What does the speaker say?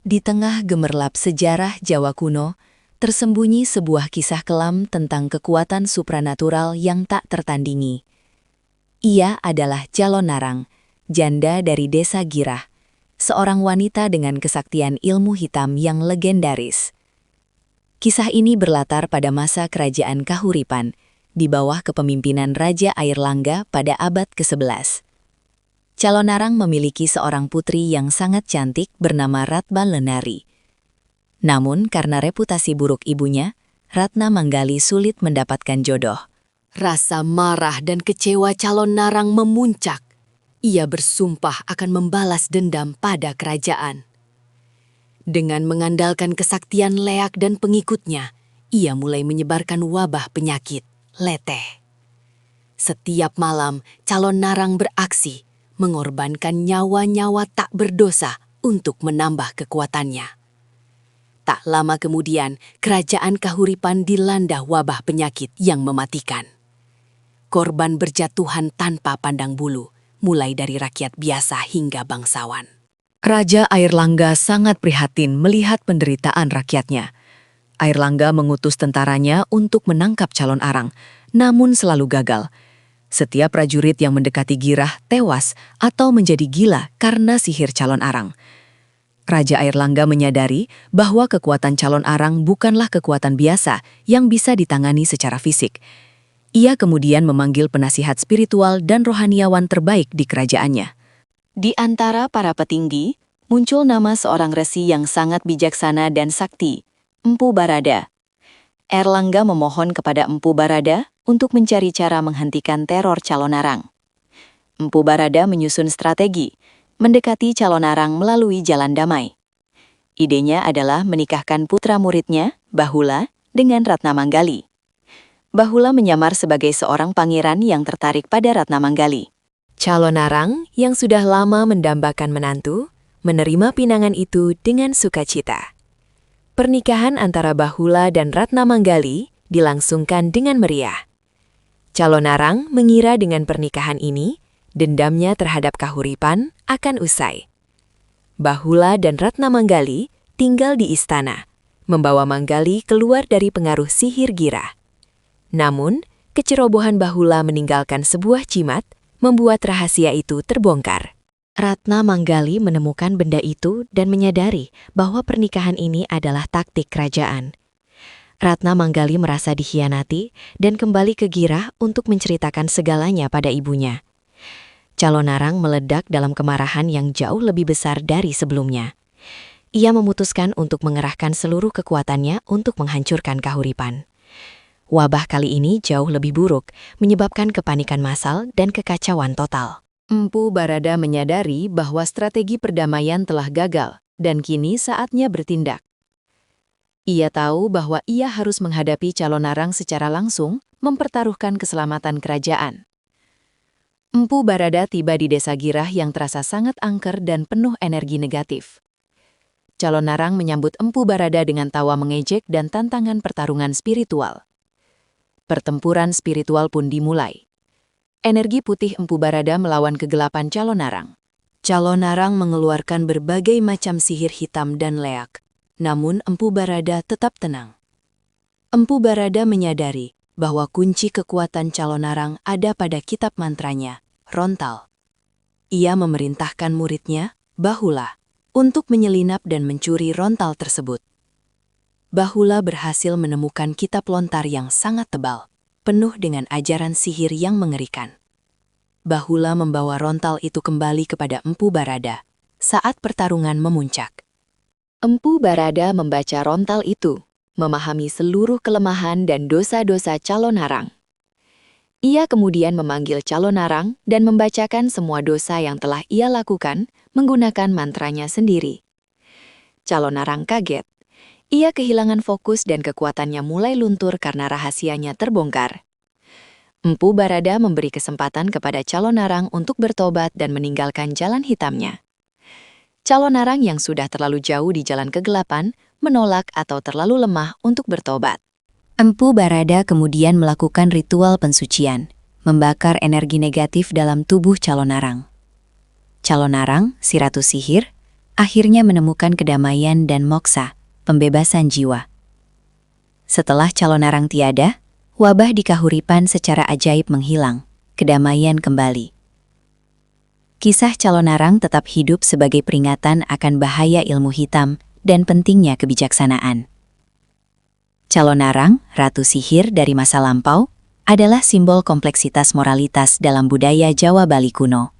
Di tengah gemerlap sejarah Jawa kuno, tersembunyi sebuah kisah kelam tentang kekuatan supranatural yang tak tertandingi. Ia adalah Calonarang, janda dari desa Girah, seorang wanita dengan kesaktian ilmu hitam yang legendaris. Kisah ini berlatar pada masa kerajaan Kahuripan, di bawah kepemimpinan Raja Airlangga pada abad ke-11. Calonarang memiliki seorang putri yang sangat cantik bernama Ratna Lenari. Namun karena reputasi buruk ibunya, Ratna Manggali sulit mendapatkan jodoh. Rasa marah dan kecewa Calonarang memuncak. Ia bersumpah akan membalas dendam pada kerajaan. Dengan mengandalkan kesaktian Leak dan pengikutnya, ia mulai menyebarkan wabah penyakit, leteh. Setiap malam, Calonarang beraksi, mengorbankan nyawa-nyawa tak berdosa untuk menambah kekuatannya. Tak lama kemudian, kerajaan Kahuripan dilanda wabah penyakit yang mematikan. Korban berjatuhan tanpa pandang bulu, mulai dari rakyat biasa hingga bangsawan. Raja Airlangga sangat prihatin melihat penderitaan rakyatnya. Airlangga mengutus tentaranya untuk menangkap Calonarang, namun selalu gagal. Setiap prajurit yang mendekati Girah tewas atau menjadi gila karena sihir Calonarang. Raja Airlangga menyadari bahwa kekuatan Calonarang bukanlah kekuatan biasa yang bisa ditangani secara fisik. Ia kemudian memanggil penasihat spiritual dan rohaniawan terbaik di kerajaannya. Di antara para petinggi, muncul nama seorang resi yang sangat bijaksana dan sakti, Empu Barada. Airlangga memohon kepada Empu Barada untuk mencari cara menghentikan teror Calonarang. Empu Barada menyusun strategi, mendekati Calonarang melalui jalan damai. Idenya adalah menikahkan putra muridnya, Bahula, dengan Ratna Manggali. Bahula menyamar sebagai seorang pangeran yang tertarik pada Ratna Manggali. Calonarang, yang sudah lama mendambakan menantu, menerima pinangan itu dengan sukacita. Pernikahan antara Bahula dan Ratna Manggali dilangsungkan dengan meriah. Calonarang mengira dengan pernikahan ini, dendamnya terhadap Kahuripan akan usai. Bahula dan Ratna Manggali tinggal di istana, membawa Manggali keluar dari pengaruh sihir Girah. Namun, kecerobohan Bahula meninggalkan sebuah jimat membuat rahasia itu terbongkar. Ratna Manggali menemukan benda itu dan menyadari bahwa pernikahan ini adalah taktik kerajaan. Ratna Manggali merasa dikhianati dan kembali ke Girah untuk menceritakan segalanya pada ibunya. Calonarang meledak dalam kemarahan yang jauh lebih besar dari sebelumnya. Ia memutuskan untuk mengerahkan seluruh kekuatannya untuk menghancurkan Kahuripan. Wabah kali ini jauh lebih buruk, menyebabkan kepanikan massal dan kekacauan total. Empu Barada menyadari bahwa strategi perdamaian telah gagal, dan kini saatnya bertindak. Ia tahu bahwa ia harus menghadapi Calonarang secara langsung, mempertaruhkan keselamatan kerajaan. Empu Barada tiba di desa Girah yang terasa sangat angker dan penuh energi negatif. Calonarang menyambut Empu Barada dengan tawa mengejek dan tantangan pertarungan spiritual. Pertempuran spiritual pun dimulai. Energi putih Empu Barada melawan kegelapan Calonarang. Calonarang mengeluarkan berbagai macam sihir hitam dan leak. Namun Empu Barada tetap tenang. Empu Barada menyadari bahwa kunci kekuatan Calonarang ada pada kitab mantranya, Rontal. Ia memerintahkan muridnya, Bahula, untuk menyelinap dan mencuri rontal tersebut. Bahula berhasil menemukan kitab lontar yang sangat tebal, penuh dengan ajaran sihir yang mengerikan. Bahula membawa rontal itu kembali kepada Empu Barada saat pertarungan memuncak. Empu Barada membaca rontal itu, memahami seluruh kelemahan dan dosa-dosa Calonarang. Ia kemudian memanggil Calonarang dan membacakan semua dosa yang telah ia lakukan menggunakan mantranya sendiri. Calonarang kaget. Ia kehilangan fokus dan kekuatannya mulai luntur karena rahasianya terbongkar. Empu Barada memberi kesempatan kepada Calonarang untuk bertobat dan meninggalkan jalan hitamnya. Calonarang yang sudah terlalu jauh di jalan kegelapan menolak atau terlalu lemah untuk bertobat. Empu Barada kemudian melakukan ritual pensucian, membakar energi negatif dalam tubuh Calonarang. Calonarang, si ratu sihir, akhirnya menemukan kedamaian dan moksa, pembebasan jiwa. Setelah calon arang tiada, wabah di Kahuripan secara ajaib menghilang, kedamaian kembali. Kisah calon arang tetap hidup sebagai peringatan akan bahaya ilmu hitam dan pentingnya kebijaksanaan. Calon arang, ratu sihir dari masa lampau, adalah simbol kompleksitas moralitas dalam budaya Jawa Bali kuno.